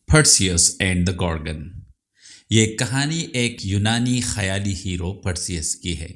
پرسیس and the گارگن. یہ کہانی ایک یونانی خیالی ہیرو پرسیس کی ہے.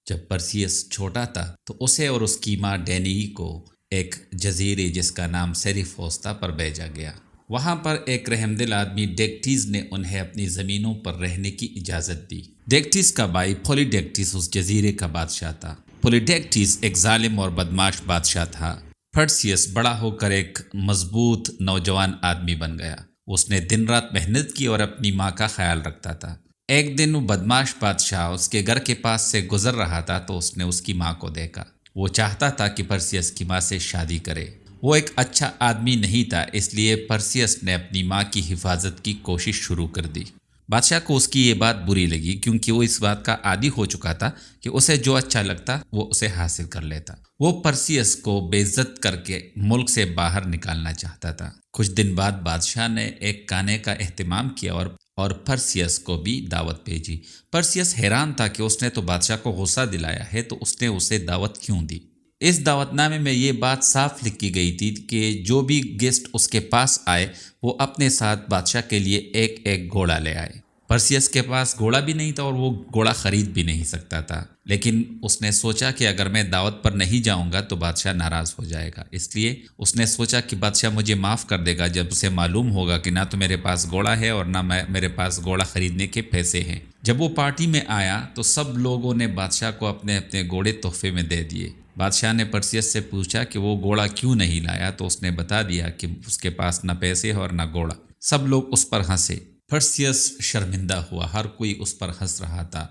جب پرسیس چھوٹا تھا تو اسے اور اس کی ماں ڈینی کو ایک جزیرے جس کا نام سیریفوس تھا پر بھیجا گیا. وہاں پر ایک رحمدل آدمی ڈیکٹیز نے انہیں اپنی زمینوں پر رہنے کی اجازت دی. ڈیکٹیز کا بھائی پولیڈیکٹس اس جزیرے کا بادشاہ تھا. پولیڈیکٹس ایک ظالم اور بدماش بادشاہ تھا. پرسیس بڑا ہو کر ایک مضبوط نوجوان آدمی بن گیا. اس نے دن رات محنت کی اور اپنی ماں کا خیال رکھتا تھا. ایک دن وہ بدماش بادشاہ اس کے گھر کے پاس سے گزر رہا تھا تو اس نے اس کی ماں کو دیکھا. وہ چاہتا تھا کہ پرسیس کی ماں سے شادی کرے. وہ ایک اچھا آدمی نہیں تھا، اس لیے پرسیس نے اپنی ماں کی حفاظت کی کوشش شروع کر دی. بادشاہ کو اس کی یہ بات بری لگی کیونکہ وہ اس بات کا عادی ہو چکا تھا کہ اسے جو اچھا لگتا وہ اسے حاصل کر لیتا. وہ پرسیس کو بے عزت کر کے ملک سے باہر نکالنا چاہتا تھا. کچھ دن بعد بادشاہ نے ایک کانے کا اہتمام کیا اور پرسیس کو بھی دعوت بھیجی. پرسیس حیران تھا کہ اس نے تو بادشاہ کو غصہ دلایا ہے تو اس نے اسے دعوت کیوں دی. اس دعوت نامے میں یہ بات صاف لکھی گئی تھی کہ جو بھی گیسٹ اس کے پاس آئے وہ اپنے ساتھ بادشاہ کے لیے ایک ایک گھوڑا لے آئے. پرسیس کے پاس گھوڑا بھی نہیں تھا اور وہ گھوڑا خرید بھی نہیں سکتا تھا، لیکن اس نے سوچا کہ اگر میں دعوت پر نہیں جاؤں گا تو بادشاہ ناراض ہو جائے گا. اس لیے اس نے سوچا کہ بادشاہ مجھے معاف کر دے گا جب اسے معلوم ہوگا کہ نہ تو میرے پاس گھوڑا ہے اور نہ میرے پاس گھوڑا خریدنے کے پیسے ہیں. جب وہ پارٹی میں آیا تو سب لوگوں نے بادشاہ کو اپنے اپنے گھوڑے تحفے میں دے دیے. بادشاہ نے پرسیس سے پوچھا کہ وہ گھوڑا کیوں نہیں لایا تو اس نے بتا دیا کہ اس کے پاس نہ پیسے اور نہ گھوڑا. سب لوگ اس پر ہنسے. پرسیس شرمندہ ہوا، ہر کوئی اس پر ہنس رہا تھا.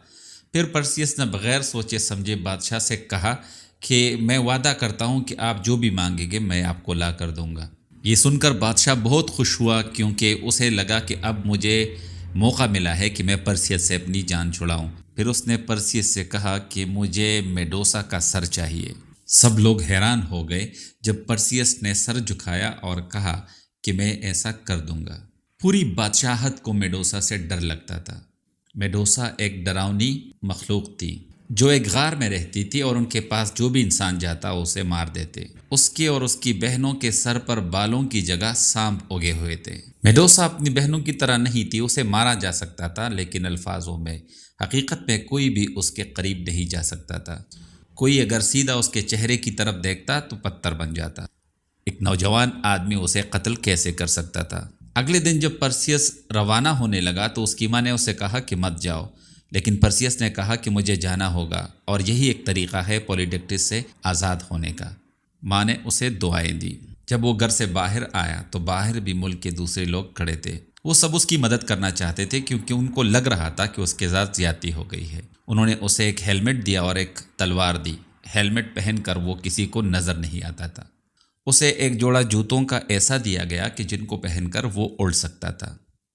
پھر پرسیس نے بغیر سوچے سمجھے بادشاہ سے کہا کہ میں وعدہ کرتا ہوں کہ آپ جو بھی مانگیں گے میں آپ کو لا کر دوں گا. یہ سن کر بادشاہ بہت خوش ہوا کیونکہ اسے لگا کہ اب مجھے موقع ملا ہے کہ میں پرسیس سے اپنی جان چھڑاؤں. پھر اس نے پرسیس سے کہا کہ مجھے میڈوسا کا سر چاہیے. سب لوگ حیران ہو گئے جب پرسیس نے سر جھکایا اور کہا کہ میں ایسا کر دوں گا. پوری بادشاہت کو میڈوسا سے ڈر لگتا تھا. میڈوسا ایک ڈراؤنی مخلوق تھی جو ایک غار میں رہتی تھی اور ان کے پاس جو بھی انسان جاتا اسے مار دیتے. اس کے اور اس کی بہنوں کے سر پر بالوں کی جگہ سانپ اگے ہوئے تھے. میڈوسا اپنی بہنوں کی طرح نہیں تھی، اسے مارا جا سکتا تھا لیکن الفاظوں میں. حقیقت میں کوئی بھی اس کے قریب نہیں جا سکتا تھا. کوئی اگر سیدھا اس کے چہرے کی طرف دیکھتا تو پتھر بن جاتا. ایک نوجوان آدمی اسے قتل کیسے کر سکتا تھا؟ اگلے دن جب پرسیس روانہ ہونے لگا تو اس کی ماں نے اسے کہا کہ مت جاؤ، لیکن پرسیس نے کہا کہ مجھے جانا ہوگا اور یہی ایک طریقہ ہے پولیڈیکٹس سے آزاد ہونے کا. ماں نے اسے دعائیں دی. جب وہ گھر سے باہر آیا تو باہر بھی ملک کے دوسرے لوگ کھڑے تھے. وہ سب اس کی مدد کرنا چاہتے تھے کیونکہ ان کو لگ رہا تھا کہ اس کے ساتھ زیادتی ہو گئی ہے. انہوں نے اسے ایک ہیلمٹ دیا اور ایک تلوار دی. ہیلمٹ پہن کر وہ کسی کو نظر نہیں آتا تھا. اسے ایک جوڑا جوتوں کا ایسا دیا گیا کہ جن کو پہن کر وہ اڑ سکتا تھا.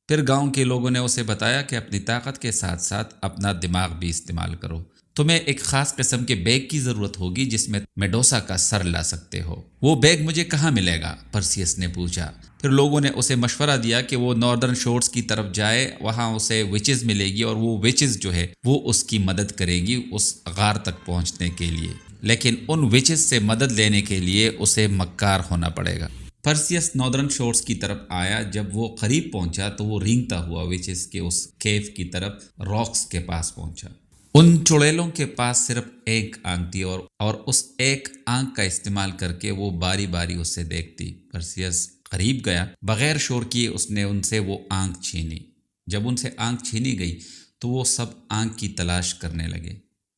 پھر گاؤں کے لوگوں نے اسے بتایا کہ اپنی طاقت کے ساتھ ساتھ اپنا دماغ بھی استعمال کرو. تمہیں ایک خاص قسم کے بیگ کی ضرورت ہوگی جس میں میڈوسا کا سر لا سکتے ہو. وہ بیگ مجھے کہاں ملے گا؟ پرسیس نے پوچھا. پھر لوگوں نے اسے مشورہ دیا کہ وہ ناردرن شورز کی طرف جائے، وہاں اسے وچز ملے گی اور وہ وچز جو ہے وہ اس کی مدد کرے گی اس غار تک پہنچنے کے لیے، لیکن ان وچز سے مدد لینے کے لیے اسے مکار ہونا پڑے گا. پرسیس ناردرن شورز کی طرف آیا. جب وہ قریب پہنچا تو وہ رینگتا ہوا وچز کے اس کیف کی طرف راکس کے پاس پہنچا. ان چڑیلوں کے پاس صرف ایک آنکھ تھی اور اس ایک آنکھ کا استعمال کر کے وہ باری باری اس سے دیکھتی. پرسیس قریب گیا. بغیر شور کیے اس نے ان سے وہ آنکھ چھینی. جب ان سے آنکھ چھینی گئی تو وہ سب آنکھ کی تلاش کرنے لگے.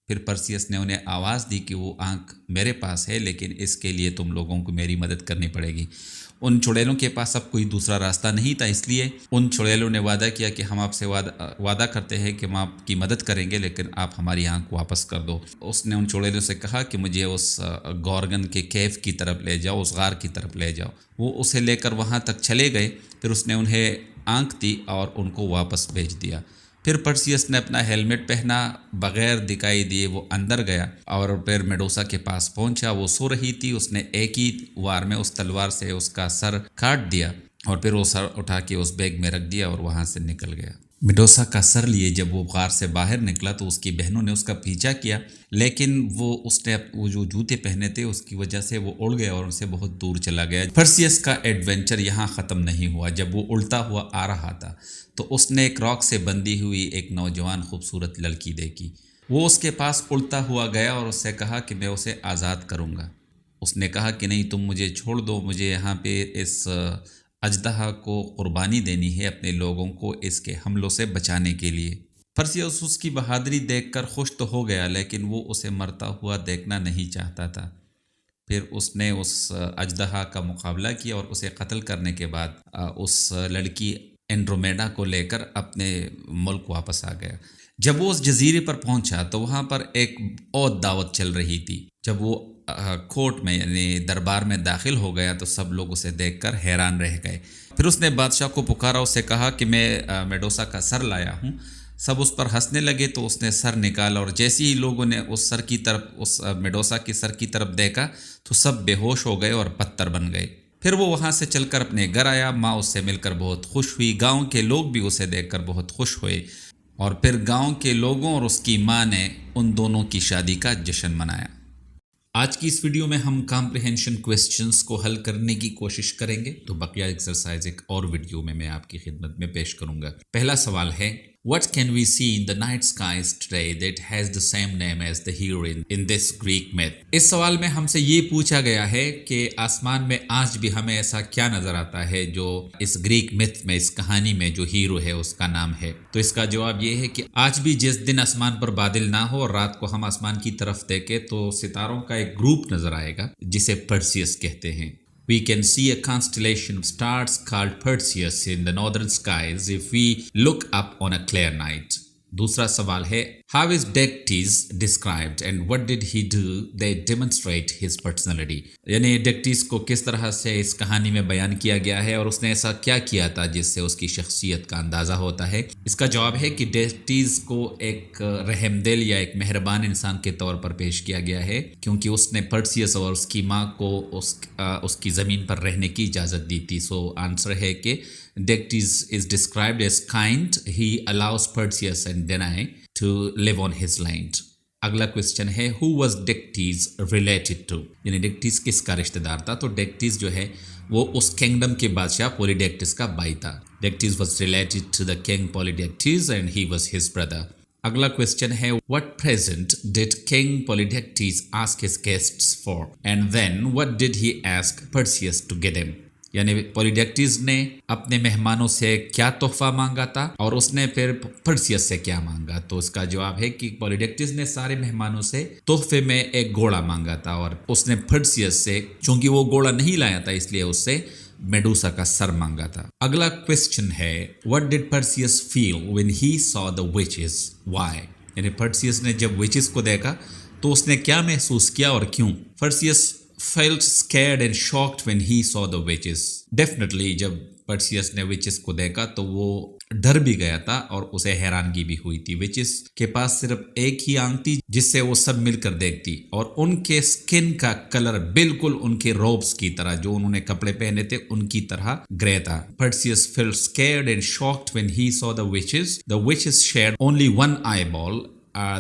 پھر پرسیس نے انہیں آواز دی کہ وہ آنکھ میرے پاس ہے لیکن اس کے لیے تم لوگوں کو میری مدد کرنی پڑے گی. ان چڑیلوں کے پاس اب کوئی دوسرا راستہ نہیں تھا، اس لیے ان چڑیلوں نے وعدہ کیا کہ ہم آپ سے وعدہ کرتے ہیں کہ ہم آپ کی مدد کریں گے لیکن آپ ہماری آنکھ واپس کر دو. اس نے ان چڑیلوں سے کہا کہ مجھے اس گورگن کے کیف کی طرف لے جاؤ، اس غار کی طرف لے جاؤ. وہ اسے لے کر وہاں تک چلے گئے. پھر اس نے انہیں آنکھ دی اور ان کو واپس بھیج دیا. پھر پرسیس نے اپنا ہیلمٹ پہنا، بغیر دکھائی دیے وہ اندر گیا اور پھر میڈوسا کے پاس پہنچا. وہ سو رہی تھی. اس نے ایک ہی وار میں اس تلوار سے اس کا سر کاٹ دیا اور پھر وہ سر اٹھا کے اس بیگ میں رکھ دیا اور وہاں سے نکل گیا. میڈوسا کا سر لیے جب وہ غار سے باہر نکلا تو اس کی بہنوں نے اس کا پیچھا کیا، لیکن اس نے وہ جو جوتے پہنے تھے اس کی وجہ سے وہ اڑ گیا اور ان سے بہت دور چلا گیا۔ پرسیس کا ایڈونچر یہاں ختم نہیں ہوا۔ جب وہ اڑتا ہوا آ رہا تھا تو اس نے ایک راک سے بندھی ہوئی ایک نوجوان خوبصورت لڑکی دیکھی۔ وہ اس کے پاس اڑتا ہوا گیا اور اس سے کہا کہ میں اسے آزاد کروں گا۔ اس نے کہا کہ نہیں، تم مجھے چھوڑ دو، مجھے یہاں پہ اس اژدہا کو قربانی دینی ہے اپنے لوگوں کو اس کے حملوں سے بچانے کے لیے۔ پرسیوس اس کی بہادری دیکھ کر خوش تو ہو گیا، لیکن وہ اسے مرتا ہوا دیکھنا نہیں چاہتا تھا۔ پھر اس نے اس اژدہا کا مقابلہ کیا اور اسے قتل کرنے کے بعد اس لڑکی اینڈرومیڈا کو لے کر اپنے ملک واپس آ گیا۔ جب وہ اس جزیرے پر پہنچا تو وہاں پر ایک اور دعوت چل رہی تھی۔ جب وہ کورٹ میں یعنی دربار میں داخل ہو گیا تو سب لوگ اسے دیکھ کر حیران رہ گئے۔ پھر اس نے بادشاہ کو پکارا، اسے کہا کہ میں میڈوسا کا سر لایا ہوں۔ سب اس پر ہنسنے لگے تو اس نے سر نکالا اور جیسے ہی لوگوں نے اس سر کی طرف، اس میڈوسا کے سر کی طرف دیکھا تو سب بے ہوش ہو گئے اور پتھر بن گئے۔ پھر وہ وہاں سے چل کر اپنے گھر آیا۔ ماں اس سے مل کر بہت خوش ہوئی، گاؤں کے لوگ بھی اسے دیکھ کر بہت خوش ہوئے، اور پھر گاؤں کے لوگوں اور اس کی ماں نے ان دونوں کی شادی کا جشن منایا۔ آج کی اس ویڈیو میں ہم کمپریہنشن کویسچنز کو حل کرنے کی کوشش کریں گے، تو بقیہ ایکسرسائز ایک اور ویڈیو میں آپ کی خدمت میں پیش کروں گا۔ پہلا سوال ہے What can we see in the night skies today that has the same name as the hero in this Greek myth؟ اس سوال میں ہم سے یہ پوچھا گیا ہے کہ آسمان میں آج بھی ہمیں ایسا کیا نظر آتا ہے جو اس گریک myth میں، اس کہانی میں جو ہیرو ہے اس کا نام ہے۔ تو اس کا جواب یہ ہے کہ آج بھی جس دن آسمان پر بادل نہ ہو اور رات کو ہم آسمان کی طرف دیکھیں تو ستاروں کا ایک گروپ نظر آئے گا جسے پرسیس کہتے ہیں۔ We can see a constellation of stars called Perseus in the northern skies if we look up on a clear night۔ دوسرا سوال ہے How is Dectes described and what did he do that demonstrate his personality؟ یعنی ڈیکٹیز کو کس طرح سے اس کہانی میں بیان کیا گیا ہے اور اس نے ایسا کیا کیا تھا جس سے اس کی شخصیت کا اندازہ ہوتا ہے۔ اس کا جواب ہے کہ ڈیکٹیز کو ایک رحم دل یا ایک مہربان انسان کے طور پر پیش کیا گیا ہے، کیونکہ اس نے پرسیس اور اس کی ماں کو اس کی زمین پر رہنے کی اجازت دی تھی۔ سو آنسر ہے کہ Dectes is described as kind. He allows Perseus and Danae to live on his land۔ اگلا کوشچن ہے Who was Dectes related to؟ یعنی ڈیکٹیز کس کا رشتہ دار تھا؟ تو ڈیکٹیز جو ہے وہ اس کنگڈم کے بادشاہ پولیڈیکٹس کا بھائی تھا۔ Dectes was related to the king Polydectes and he was his brother۔ اگلا کوشچن ہے What present did King Polydectes ask his guests for and then what did he ask Perseus to get him؟ یعنی پولیڈیکٹس نے اپنے مہمانوں سے کیا تحفہ مانگا تھا اور اس نے پھر پرسیس سے کیا مانگا؟ تو اس کا جواب ہے کہ پولیڈیکٹس نے سارے مہمانوں سے تحفے میں ایک گھوڑا مانگا تھا اور اس نے پرسیس سے، چونکہ وہ گھوڑا نہیں لایا تھا اس لیے اس سے میڈوسا کا سر مانگا تھا۔ اگلا کوشچن ہے What did Perseus feel when he saw the witches؟ Why؟ یعنی پرسیس نے جب وچز کو دیکھا تو اس نے کیا محسوس کیا اور کیوں؟ پرسیس felt scared and shocked when he saw the witches۔ Definitely جب پرسیس نے وچز کو دیکھا تو وہ ڈر بھی گیا تھا اور اسے حیرانگی بھی ہوئی تھی۔ وچز کے پاس صرف ایک ہی آنکھ تھی جس سے وہ سب مل کر دیکھتی، اور ان کے سکن کا کلر بالکل ان کے روبس کی طرح، جو انہوں نے کپڑے پہنے تھے ان کی طرح گرے تھا۔ Perseus felt scared and shocked when he saw the witches۔ The witches shared only one eyeball۔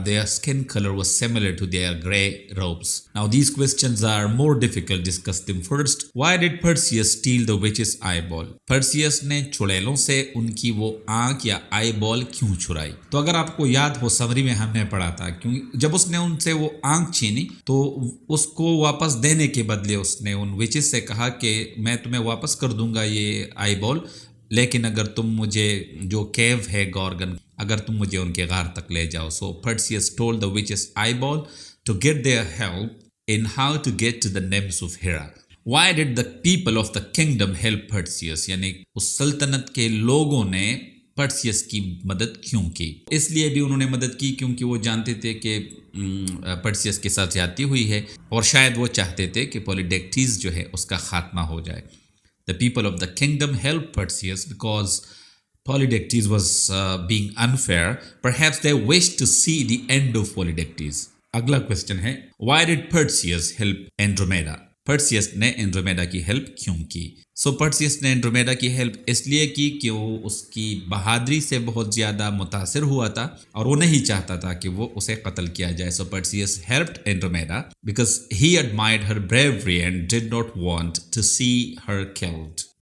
Their skin color was similar to their gray robes۔ Now these questions are more difficult. Discuss them first۔ Why did Perseus steal the witch's eyeball؟ Perseus نے چڑیلوں سے ان کی وہ آنکھ یا آئی بال کیوں چرائی؟ تو اگر آپ کو یاد ہو سمری میں ہم نے پڑھا تھا، کیوں جب اس نے ان سے وہ آنکھ چھینی تو اس کو واپس دینے کے بدلے اس نے ان وچز سے کہا کہ میں تمہیں واپس کر دوں گا یہ آئی بال، لیکن اگر تم مجھے جو کیو ہے گورگن، اگر تم مجھے ان کے غار تک لے جاؤ۔ سو Perseus told the witches eyeball to get their help in how to get to the nymphs of Hera۔ Why did the people of the kingdom help Perseus؟ یعنی اس سلطنت کے لوگوں نے پرسیس کی مدد کیوں کی؟ اس لیے بھی انہوں نے مدد کی کیونکہ وہ جانتے تھے کہ پرسیس کے ساتھ زیادتی ہوئی ہے، اور شاید وہ چاہتے تھے کہ پولیڈیکٹس جو ہے اس کا خاتمہ ہو جائے۔ The people of the kingdom helped Perseus because Polydectes was being unfair. Perhaps they wished to see the end of Polydectes۔ اگلا کوشچن ہے Why did Perseus help Andromeda؟ پرسیس نے اینڈرومیڈا کی ہیلپ کیوں کی؟ سو پرسیس نے اینڈرومیڈا کی ہیلپ اس لیے کی کہ وہ اس کی بہادری سے بہت زیادہ متاثر ہوا تھا اور وہ نہیں چاہتا تھا کہ وہ اسے قتل کیا جائے. So Perseus helped Andromeda because he admired her bravery and did not want to see her killed.